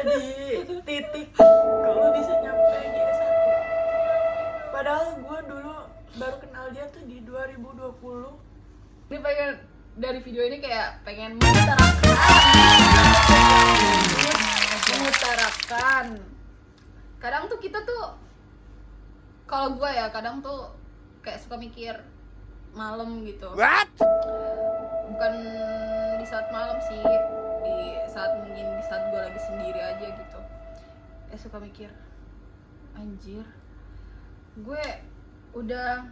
di titik kok lu bisa nyampe G1. Padahal gue dulu baru kenal dia tuh di 2020. Ini pengen dari video ini kayak pengen mengutarakan. Kadang tuh kita tuh, kalau gue ya kadang tuh kayak suka mikir malam gitu. What? Bukan di saat malam sih, mungkin di saat gue lagi sendiri aja gitu. Suka mikir, anjir, gue udah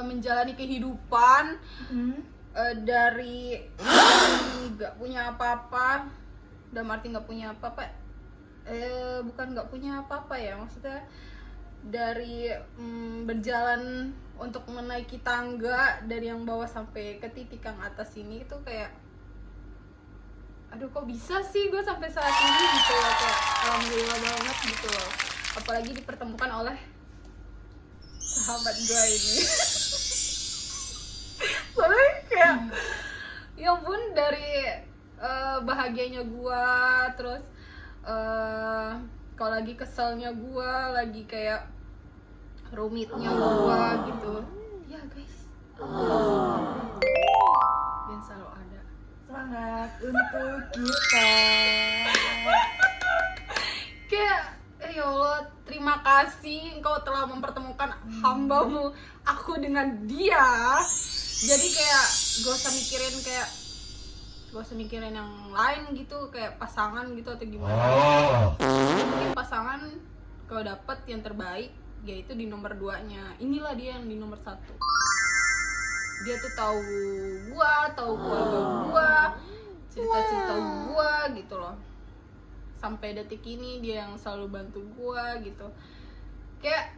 menjalani kehidupan dari nggak punya apa-apa, dalam arti nggak punya apa-apa, bukan nggak punya apa-apa ya, maksudnya dari berjalan untuk menaiki tangga dari yang bawah sampai ke titik yang atas ini itu kayak, aduh kok bisa sih gue sampai saat ini gitu loh, kayak alhamdulillah banget gitu loh, apalagi dipertemukan oleh sahabat gue ini. Soalnya kayak ya ampun, dari bahagianya gue, terus kalau lagi keselnya gue, lagi kayak rumitnya gue gitu ya guys, yang selalu ada. Semangat untuk kita. Kayak ya Allah, terima kasih engkau telah mempertemukan hambamu aku dengan dia. Jadi kayak gak usah mikirin yang lain gitu, kayak pasangan gitu atau gimana. Mungkin pasangan kalau dapet yang terbaik yaitu di nomor 2-nya. Inilah dia yang di nomor 1. Dia tuh tahu keluarga gua, cerita-cerita gua gitu loh. Sampai detik ini dia yang selalu bantu gua gitu. Kayak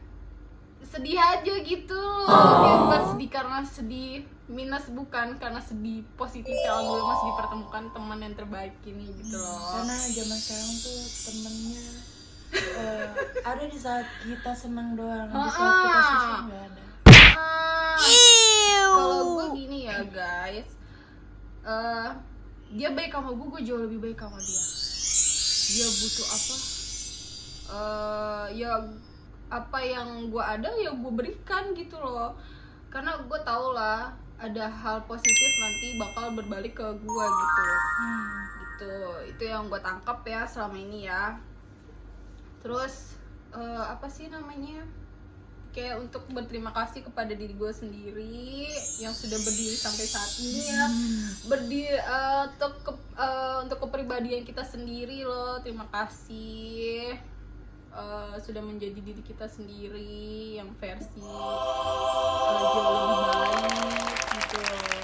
sedih aja gitu loh. Kayak bukan sedih karena sedih minus, bukan karena sedih positif, ya alhamdulillah masih dipertemukan teman yang terbaik ini gitu loh. Karena zaman sekarang tuh temennya ada di saat kita senang doang, di saat kita susah nggak ada. Kalau gue gini ya guys, dia baik sama gue jauh lebih baik sama dia. Dia butuh apa, ya apa yang gue ada ya gue berikan gitu loh. Karena gue tau lah ada hal positif nanti bakal berbalik ke gue gitu. Gitu, itu yang gue tangkap ya selama ini ya. Terus apa sih namanya, kayak untuk berterima kasih kepada diri gue sendiri yang sudah berdiri sampai saat ini ya, berdiri untuk kepribadian kita sendiri loh. Terima kasih sudah menjadi diri kita sendiri yang versi jauh lebih baik gitu loh.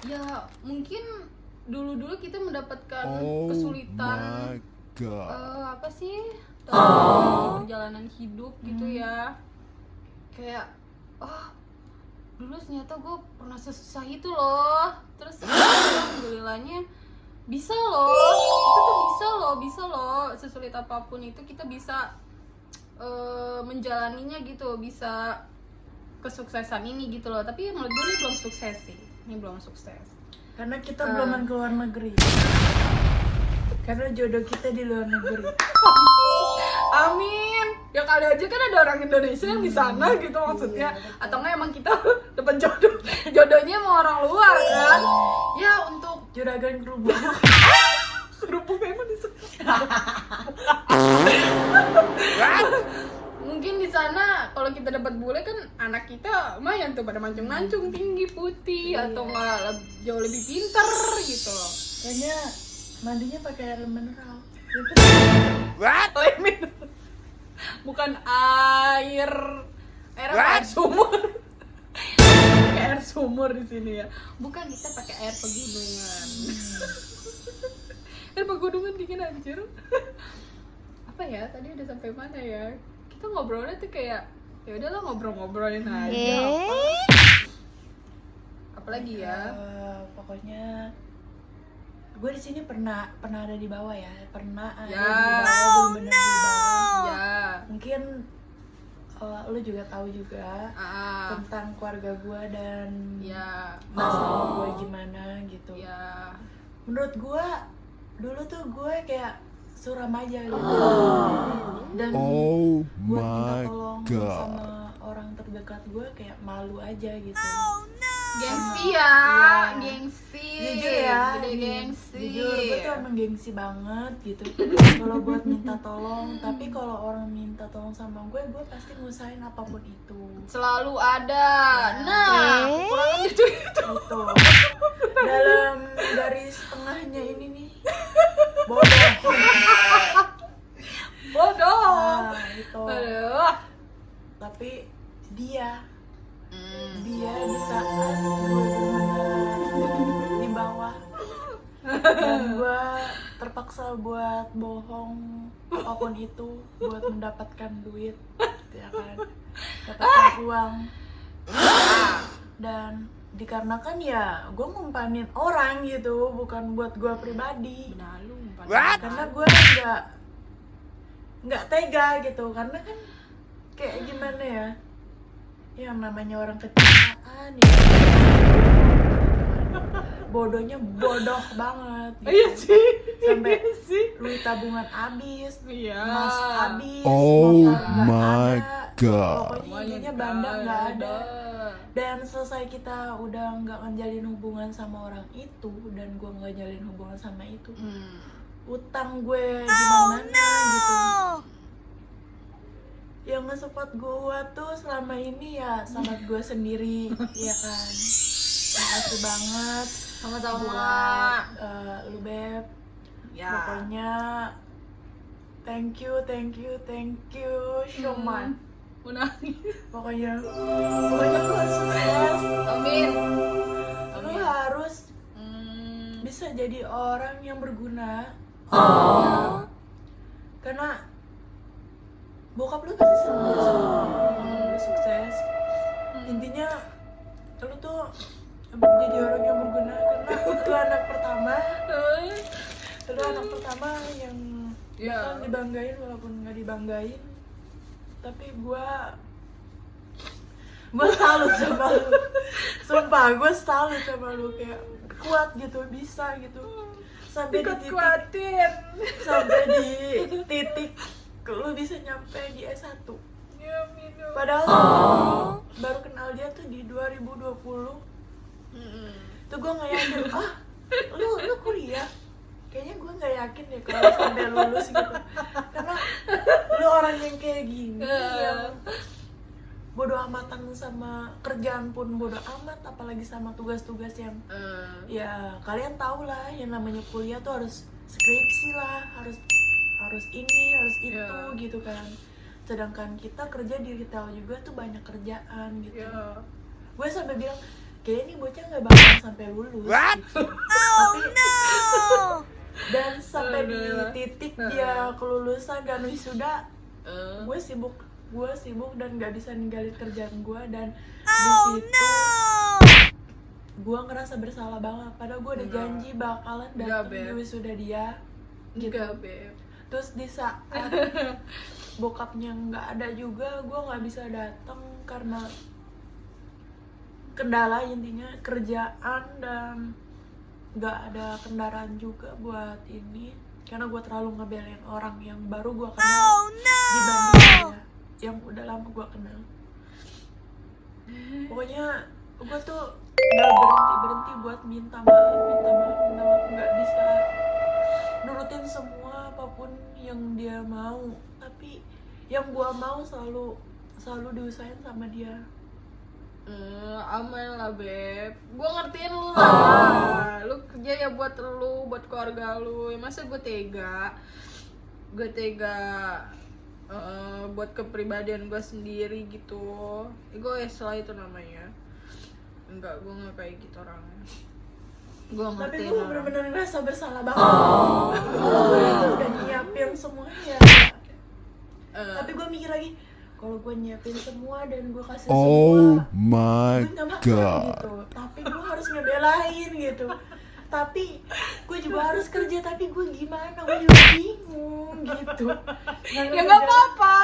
Ya mungkin dulu kita mendapatkan kesulitan apa sih dalam perjalanan hidup gitu ya, kayak dulu ternyata gue pernah sesusah itu loh. Terus alhamdulillahnya bisa loh, itu tuh bisa loh sesulit apapun itu kita bisa menjalaninya gitu, bisa kesuksesan ini gitu loh. Tapi menurut gue ini belum sukses sih, ini belum sukses Karena kita belum ke luar negeri. Karena jodoh kita di luar negeri. Amin. Ya kali aja kan ada orang Indonesia yang di sana gitu maksudnya. Atau enggak emang kita dapat jodohnya sama orang luar kan? Ya untuk Juragan kerubuk. kerupuk emang di sana. Mungkin di sana kalau kita dapat bule kan anak kita lumayan tuh pada mancung-mancung tinggi putih atau enggak jauh lebih pintar gitu loh. Kayaknya mandinya pakai air mineral. What? Bukan air sumur. Pakai air sumur di sini ya. Bukan, kita pakai air pegunungan. Air pegunungan dingin anjir. Apa ya? Tadi udah sampai mana ya? Kita ngobrolnya tuh kayak ya udahlah ngobrolin aja. Apalagi ya? Pokoknya gue di sini pernah ada di bawah ya, pernah ada Ya. di bawah, bener-bener di bawah. Ya. Mungkin lu juga tahu juga tentang keluarga gue dan Ya. masalah gue gimana gitu. Ya. Menurut gue dulu tuh gue kayak suram aja gitu. Dan Oh buat minta my tolong god. sama orang terdekat gue kayak malu aja gitu. Gengsi ya, Iya. gengsi. Jujur ya, Gede nih, gengsi. jujur gue tuh emang gengsi banget gitu kalau buat minta tolong. Tapi kalau orang minta tolong sama gue pasti ngusahain apapun itu Selalu ada. Ya. Nah, kekurangan itu. gitu. Dalam garis tengahnya ini nih bodoh. Bodoh. Nah itu. Aduh. Tapi dia Hmm. di saat gue benar-benar di bawah dan gue terpaksa buat bohong apapun itu buat mendapatkan duit, ya kan, dapatkan uang. Dan dikarenakan ya gue ngumpanin orang gitu, bukan buat gue pribadi, Benalu. What? karena gue nggak tega gitu, karena kan kayak gimana ya, yang namanya orang kecelakaan ya, bodohnya bodoh banget gitu. Iya sih. Sampai Iya sih. duit tabungan habis, Iya. emas habis, Oh motor nggak my ada. god. Pokoknya intinya banda nggak ada. Dan selesai kita udah nggak ngejalin hubungan sama orang itu, dan gue nggak jalin hubungan sama itu, utang gue di mana gitu. Yang nge-support gue tuh selama ini ya sahabat gue sendiri, ya kan. Makasih banget Sama-sama. buat lu Beb. Ya. Pokoknya thank you so much. Mau nangis. Pokoknya lu harus sukses. Amin. Lu harus Hmm. bisa jadi orang yang berguna. Karena bokap lu pasti seneng lu sukses. Intinya lu tuh jadi orang yang berguna karena lu anak pertama. Lu anak pertama yang Ya. bakal dibanggain walaupun nggak dibanggain. Tapi gua salut sama lu. Sumpah gua salut sama lu, kayak kuat gitu, bisa gitu. Sampai di titik, Kuatin. sampai di titik lu bisa nyampe di S1. Ya, minum. Padahal baru kenal dia tuh di 2020. Tuh gue nggak yakin, lu kuliah? Kayaknya gue nggak yakin deh kalau sampai lulus gitu. Karena lu orang yang kayak gini, yang bodo amatan sama kerjaan pun bodo amat, apalagi sama tugas-tugas yang ya kalian tahu lah, yang namanya kuliah tuh harus skripsi lah, harus ini, harus itu gitu kan. Sedangkan kita kerja di retail juga tuh banyak kerjaan gitu. Gue sampai bilang kayak ini bocah nggak bakal sampai lulus What? gitu. Tapi dan sampai di titik dia kelulusan dan wisuda, gue sibuk dan nggak bisa ninggalin kerjaan gue. Dan di situ gue ngerasa bersalah banget, padahal gue udah janji bakalan datang di wisuda dia gitu. Enggak, Beb. Terus di saat bokapnya nggak ada juga, gue nggak bisa datang karena kendala, intinya kerjaan, dan nggak ada kendaraan juga buat ini karena gue terlalu ngebelain orang yang baru gue kenal dibanding dia yang udah lama gue kenal. Pokoknya gue tuh nggak berhenti buat minta maaf, nggak bisa nurutin semua apapun yang dia mau, tapi yang gue mau selalu diusahain sama dia. Aman lah, Beb. Gue ngertiin lu lah. Lu kerja ya buat lu, buat keluarga lu. Ya, masa gue tega buat kepribadian gue sendiri gitu. Egois lah itu namanya. Enggak, gue gak kayak gitu orangnya. Gue Tapi ngertiin gue orang. bener-bener ngerasa bersalah banget. Gue itu udah nyiapin semuanya. Tapi gue mikir lagi, kalau gue nyiapin semua dan gue kasih Oh semua, my gue nggak makan god. gitu. Tapi gue harus ngebelain gitu. Tapi gue juga harus kerja, tapi gue gimana? Gue juga bingung gitu. Ya gak apa-apa.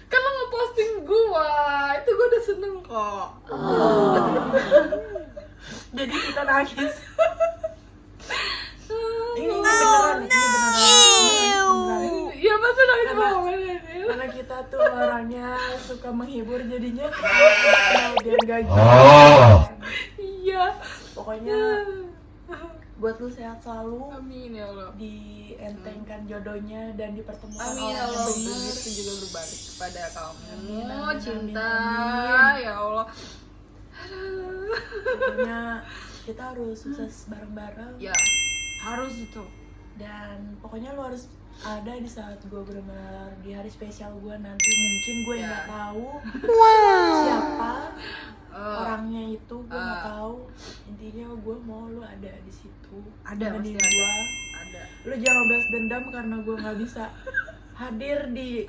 Kan lo ngeposting gue. Itu gue udah seneng kok. Jadi kita nangis. Ini beneran, ini beneran. Iya masa nangis Karena- banget. Karena kita tuh orangnya suka menghibur, jadinya kalau dia gak gitu. Iya. Pokoknya buat lu sehat selalu, Amin ya Allah. dientengkan jodohnya dan dipertemukan Amin ya orang yang Allah. benar. Itu juga berbalik kepada kamu. Amin, amin, Cinta amin. ya Allah. Pokoknya kita harus sukses bareng-bareng. Ya harus itu. Dan pokoknya lu harus ada di saat gue benar-benar di hari spesial gue nanti. Mungkin gue Ya. nggak tahu siapa orangnya itu, gue nggak tahu. Intinya gue mau lu ada di situ. Ada nemenin pasti gue. ada. Lu jangan balas dendam karena gue nggak bisa hadir di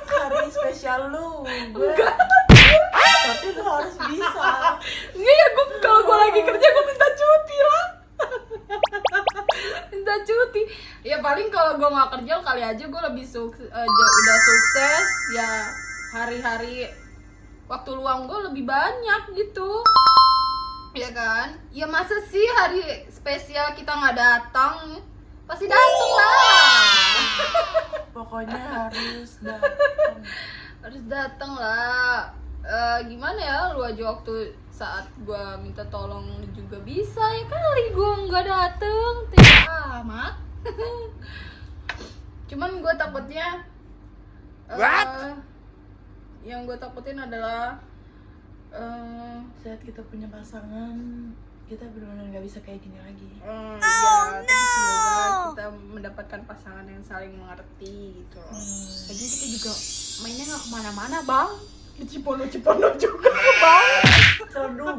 hari spesial lu. Gue tapi lu harus bisa. Enggak ya, kalau gue lagi kerja gue minta cuti lah. Minta cuti. Ya paling kalau gue nggak kerja kali aja gue lebih udah sukses ya, hari-hari waktu luang gue lebih banyak gitu. Ya kan? Ya masa sih hari spesial kita nggak datang? Pasti datang lah. Pokoknya harus datang. Harus datang lah. Gimana ya, lu aja waktu saat gua minta tolong juga bisa ya kali gua nggak dateng, tidak amat. Cuman gua takutnya What? yang gua takutin adalah Saat kita punya pasangan, kita benar-benar nggak bisa kayak gini lagi. ya tapi semoga kita mendapatkan pasangan yang saling mengerti gitu loh. Lagi kita juga mainnya nggak kemana-mana bang, di Cipono juga bang. Celduk.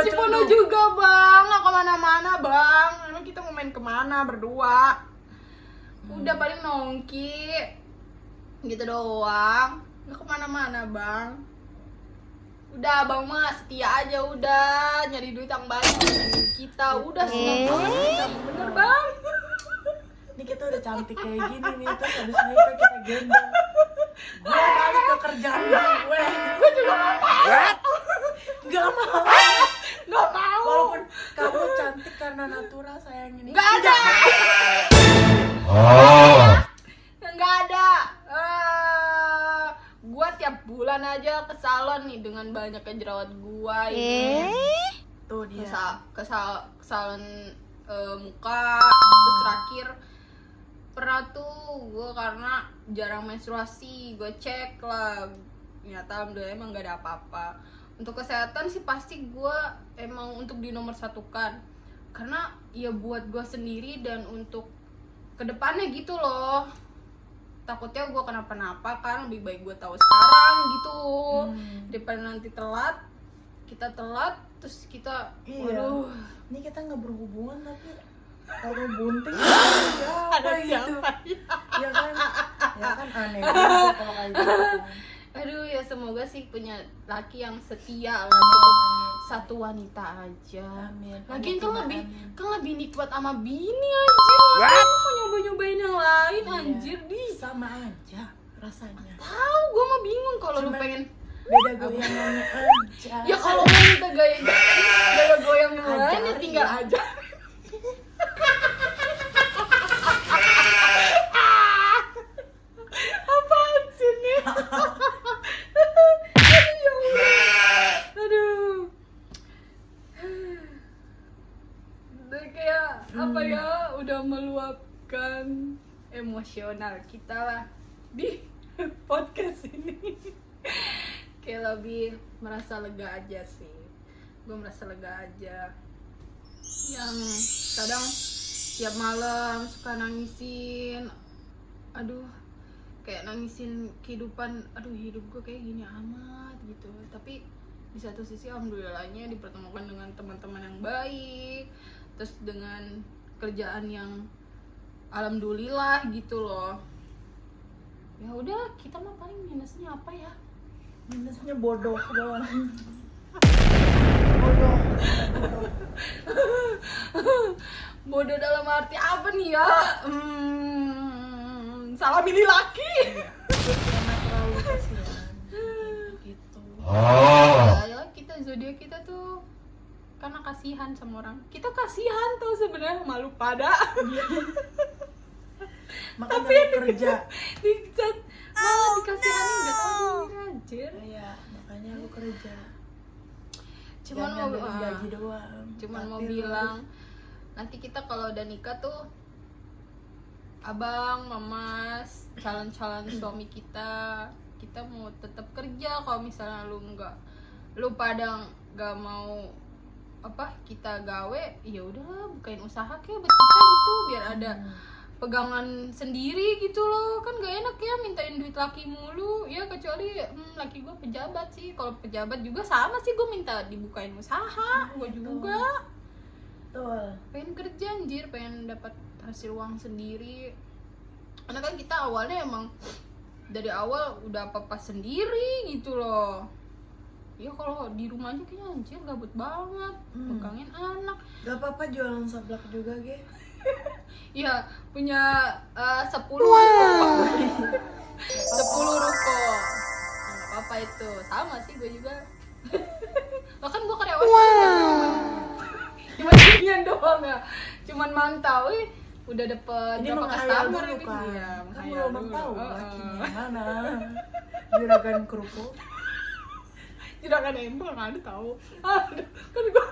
Cipono juga bang, nggak kemana-mana bang. Emang kita mau main kemana berdua? Udah paling nongki gitu doang, nggak kemana-mana bang. Udah bang mah setia aja, udah nyari duit yang banyak kita, udah seneng banget kita, bener bang. Ini kita udah cantik kayak gini nih, terus habis nikah kita gendong. Gue balik ke kerjaan gue. Gue juga nggak mau. What? Nggak mau. Nggak mau. Walaupun kamu cantik karena natural sayang ini. Nggak ada. Nggak ada. Gua tiap bulan aja ke salon nih dengan banyaknya jerawat gua ini. Tuh Ke, dia. ke salon muka. Terus terakhir pernah tuh gua karena jarang menstruasi, gua cek lah. Ternyata alhamdulillah emang gak ada apa-apa. Untuk kesehatan sih pasti gua emang untuk di nomor satukan. Karena ya buat gua sendiri dan untuk kedepannya gitu loh. Takutnya gue kenapa-napa kan, lebih baik gue tahu sekarang gitu. Daripada nanti telat, kita telat terus kita Iya. waduh, Ini kita nggak berhubungan tapi kalau bunting siapa gitu? Ya kan? Ya kan aneh banget kalau kayak gitu. aduh ya semoga sih punya laki yang setia lah, cukup satu wanita aja. Amin. Lagian Amin. kan lebih nikmat sama bini anjir. What? Lu mau nyoba-nyobain yang lain Iya. anjir di. Sama aja rasanya. Tahu gue mah bingung kalau lu Cuman- pengen. Beda goyangannya aja. Ya kalau mau minta gaya goyang yang lain ya Ajarin. tinggal aja. Apaan sih ini? Ya Allah. Aduh. Udah kayak apa ya, udah meluapkan emosional kita lah di podcast ini. Kayak lebih merasa lega aja sih. Gue merasa lega aja. Yang kadang tiap malam suka nangisin, aduh kayak nangisin kehidupan, aduh hidup gue kayak gini amat gitu. Tapi di satu sisi alhamdulillahnya dipertemukan dengan teman-teman yang baik, terus dengan kerjaan yang alhamdulillah gitu loh. Ya udah, kita mah paling minusnya apa ya? Minusnya bodoh doang. Bodoh. Bodoh dalam arti apa nih ya? Salah milih laki. Karena terlalu kasihan. Gitu. Ya kita zodiak kita tuh karena kasihan sama orang. Kita kasihan tuh sebenarnya, malu pada. Makanya lu kerja. Dicat malah dikasihanin nggak tahu diri anjir. Iya, makanya lu kerja. Cuman Jangan mau ngandelin gaji doang. cuman mau Tapi lu bilang nanti kita kalau udah nikah tuh abang, mamas, calon-calon suami kita mau tetap kerja. Kalau misalnya lu pada nggak mau apa kita gawe, ya udahlah bukain usaha kayak buat kita gitu, biar ada pegangan sendiri gitu loh. Kan gak enak ya mintain duit laki mulu ya, kecuali laki gue pejabat sih. Kalau pejabat juga sama sih, gue minta dibukain usaha. Gue juga Betul. pengen kerja anjir, pengen dapat hasil uang sendiri. Karena kan kita awalnya emang dari awal udah apa-apa sendiri gitu loh. Ya kalau di rumah aja kayaknya anjir gabut banget, pegangin anak. Gak apa-apa jualan seblak juga, Ge. Ya punya 10 ruko. 10 ruko. Nah, gak apa-apa itu. Sama sih gue juga. Bahkan gue karyawan cuma ginian doang ya. Cuman mantau udah dapet Ini berapa menghayal customer dulu gitu kan. ya. Kan menghayal belum dulu. tahu Heeh. lakinya mana. Juragan kerupuk. Juragan embal kan ada tahu. Aduh, kan gue